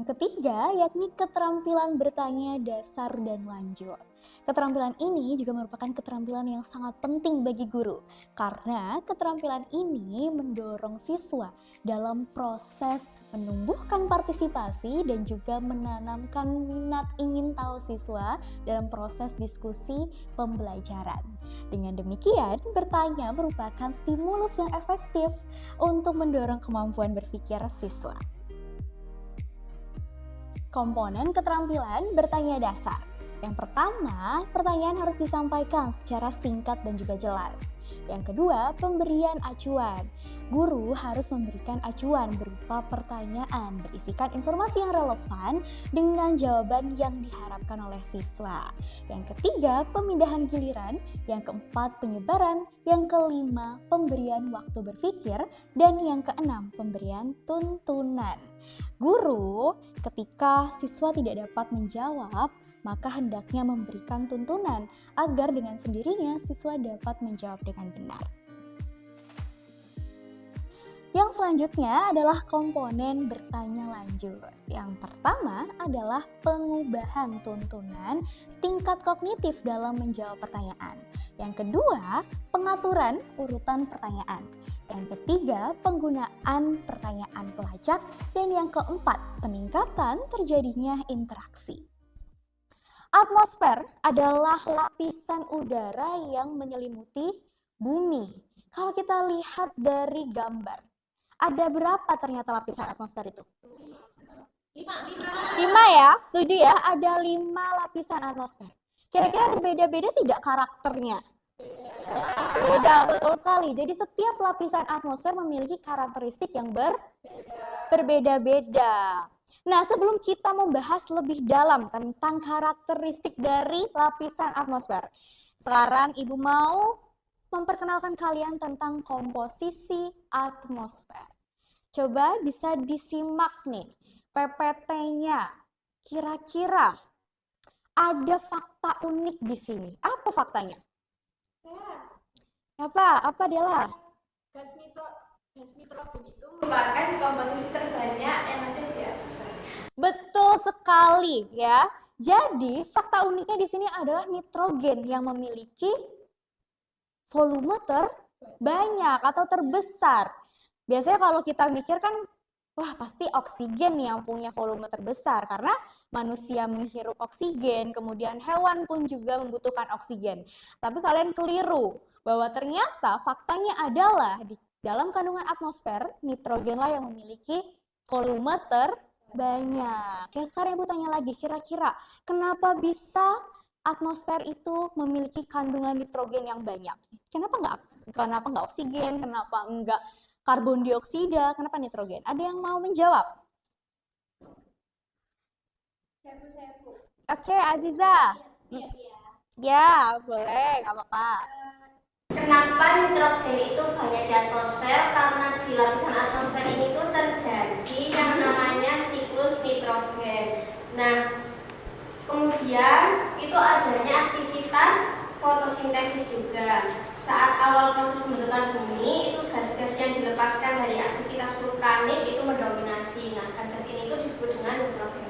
Yang ketiga, yakni keterampilan bertanya dasar dan lanjut. Keterampilan ini juga merupakan keterampilan yang sangat penting bagi guru, karena keterampilan ini mendorong siswa dalam proses menumbuhkan partisipasi dan juga menanamkan minat ingin tahu siswa dalam proses diskusi pembelajaran. Dengan demikian, bertanya merupakan stimulus yang efektif untuk mendorong kemampuan berpikir siswa. Komponen keterampilan bertanya dasar. Yang pertama, pertanyaan harus disampaikan secara singkat dan juga jelas. Yang kedua, pemberian acuan. Guru harus memberikan acuan berupa pertanyaan berisikan informasi yang relevan dengan jawaban yang diharapkan oleh siswa. Yang ketiga, pemindahan giliran. Yang keempat, penyebaran. Yang kelima, pemberian waktu berpikir. Dan yang keenam, pemberian tuntunan. Guru, ketika siswa tidak dapat menjawab, maka hendaknya memberikan tuntunan agar dengan sendirinya siswa dapat menjawab dengan benar. Yang selanjutnya adalah komponen bertanya lanjut. Yang pertama adalah pengubahan tuntunan tingkat kognitif dalam menjawab pertanyaan. Yang kedua, pengaturan urutan pertanyaan. Yang ketiga, penggunaan pertanyaan pelacak. Dan yang keempat, peningkatan terjadinya interaksi. Atmosfer adalah lapisan udara yang menyelimuti bumi. Kalau kita lihat dari gambar, ada berapa ternyata lapisan atmosfer itu? 5 ya, setuju ya? Ada 5 lapisan atmosfer. Kira-kira berbeda-beda tidak karakternya? Beda, betul sekali. Jadi setiap lapisan atmosfer memiliki karakteristik yang berbeda-beda. Nah, sebelum kita membahas lebih dalam tentang karakteristik dari lapisan atmosfer, sekarang Ibu mau memperkenalkan kalian tentang komposisi atmosfer. Coba bisa disimak nih, PPT-nya. Kira-kira ada fakta unik di sini. Apa faktanya? Apa Dela? Gas nitrogen itu merupakan komposisi terbanyak yang ada di atmosfer. Betul sekali ya. Jadi fakta uniknya di sini adalah nitrogen yang memiliki volume terbanyak atau terbesar. Biasanya kalau kita mikir kan, wah pasti oksigen yang punya volume terbesar karena manusia menghirup oksigen, kemudian hewan pun juga membutuhkan oksigen. Tapi kalian keliru bahwa ternyata faktanya adalah di dalam kandungan atmosfer nitrogenlah yang memiliki volume terbanyak. Ya sekarang Ibu tanya lagi, kira-kira kenapa bisa atmosfer itu memiliki kandungan nitrogen yang banyak? Kenapa nggak oksigen? Kenapa enggak karbon dioksida? Kenapa nitrogen? Ada yang mau menjawab? Oke, Aziza. Ya, boleh, nggak apa-apa. Kenapa nitrogen itu banyak di atmosfer? Karena di lapisan atmosfer ini tuh terjadi yang namanya siklus nitrogen. Nah, kemudian itu adanya aktivitas fotosintesis juga. Saat awal proses pembentukan bumi, itu gas-gas yang dilepaskan dari aktivitas vulkanik itu mendominasi. Nah, gas-gas ini itu disebut dengan nitrogen.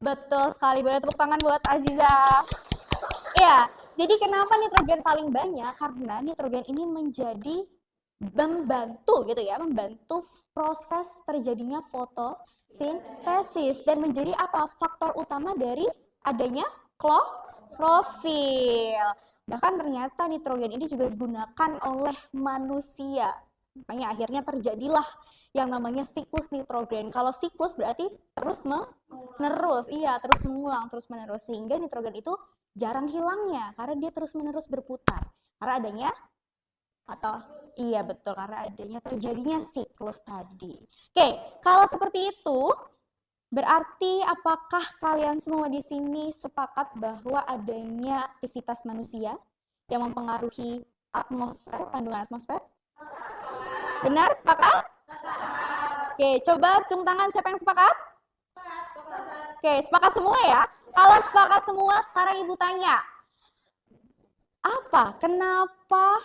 Betul sekali, boleh tepuk tangan buat Aziza. Ya, jadi kenapa nitrogen paling banyak? Karena nitrogen ini menjadi membantu gitu ya, membantu proses terjadinya fotosintesis dan menjadi apa? Faktor utama dari adanya klorofil. Bahkan ternyata nitrogen ini juga digunakan oleh manusia. Makanya akhirnya terjadilah yang namanya siklus nitrogen. Kalau siklus berarti terus menerus, iya terus mengulang, terus menerus. Sehingga nitrogen itu jarang hilangnya karena dia terus menerus berputar. Karena adanya atau iya betul karena adanya terjadinya siklus tadi. Oke, kalau seperti itu berarti apakah kalian semua di sini sepakat bahwa adanya aktivitas manusia yang mempengaruhi atmosfer, kandungan atmosfer? Benar, sepakat? Oke, coba cung tangan siapa yang sepakat? Oke, sepakat semua ya? Kalau sepakat semua, sekarang Ibu tanya. Kenapa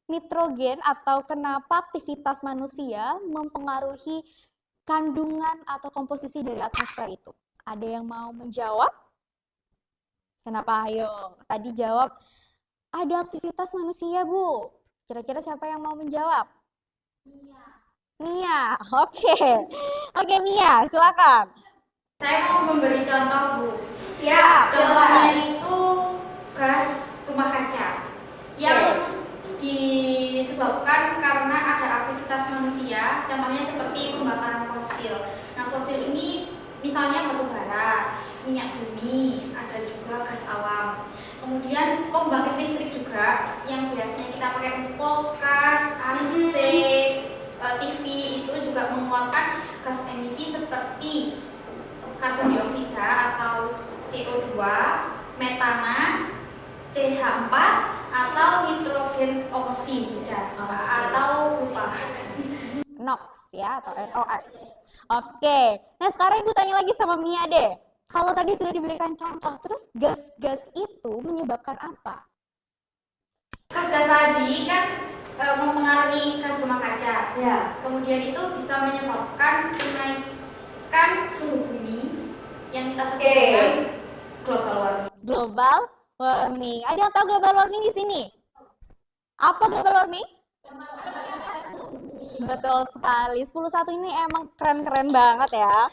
nitrogen atau kenapa aktivitas manusia mempengaruhi kandungan atau komposisi dari atmosfer itu? Ada yang mau menjawab? Kenapa? Ayo, tadi jawab ada aktivitas manusia, Bu. Kira-kira siapa yang mau menjawab? Mia, oke. Oke, Mia, silakan. Saya mau memberi contoh, Bu. Siap, Contohnya silakan. itu gas rumah kaca yang disebabkan karena ada aktivitas manusia, contohnya seperti pembakaran fosil. Nah, fosil ini misalnya batu bara, minyak bumi, ada juga gas alam. Kemudian pembangkit listrik juga yang biasanya kita pakai untuk kulkas, AC, TV itu juga mengeluarkan gas emisi seperti karbon dioksida atau CO2, metana, CH4 atau nitrogen oksida atau lupa. NOx ya atau NOx. Oke. Nah, sekarang Ibu tanya lagi sama Mia deh. Kalau tadi sudah diberikan contoh, terus gas-gas itu menyebabkan apa? Gas-gas tadi kan mempengaruhi gas rumah kaca. Ya. Kemudian itu bisa menyebabkan kenaikan suhu bumi yang kita sebut dengan global warming. Global warming. Ada yang tahu global warming di sini? Apa global warming? Betul sekali. 10-1 ini emang keren-keren banget ya.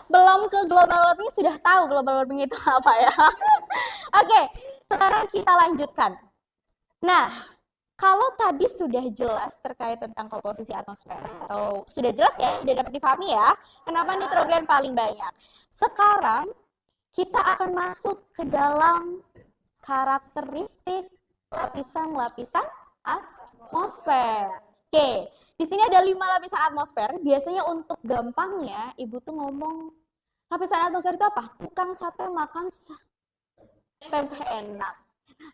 Belum ke global warming sudah tahu global warming itu apa ya. Oke, sekarang kita lanjutkan. Nah, kalau tadi sudah jelas terkait tentang komposisi atmosfer, atau sudah jelas ya, sudah dapat dipahami ya, kenapa nitrogen paling banyak. Sekarang kita akan masuk ke dalam karakteristik lapisan-lapisan atmosfer. Oke, di sini ada 5 lapisan atmosfer. Biasanya untuk gampangnya, Ibu tuh ngomong lapisan atmosfer itu apa? Tukang sate makan tempe enak.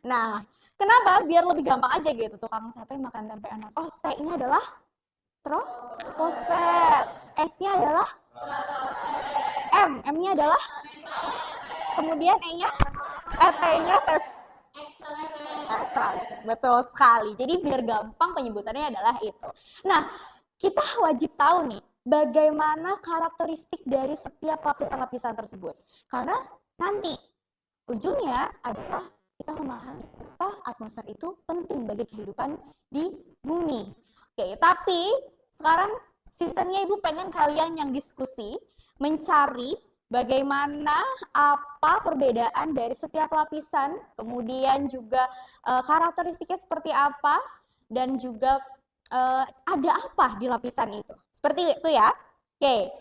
Nah, kenapa? Biar lebih gampang aja gitu. Tukang sate makan tempe enak. Oh, T-nya adalah troposfer. S-nya adalah M. M-nya adalah kemudian E-nya T-nya betul sekali. Jadi biar gampang penyebutannya adalah itu. Nah, kita wajib tahu nih bagaimana karakteristik dari setiap lapisan-lapisan tersebut. Karena nanti ujungnya adalah kita memahami kenapa atmosfer itu penting bagi kehidupan di bumi. Oke, tapi sekarang sistemnya Ibu pengen kalian yang diskusi, mencari bagaimana apa perbedaan dari setiap lapisan, kemudian juga karakteristiknya seperti apa, dan juga ada apa di lapisan itu. Seperti itu ya. Oke,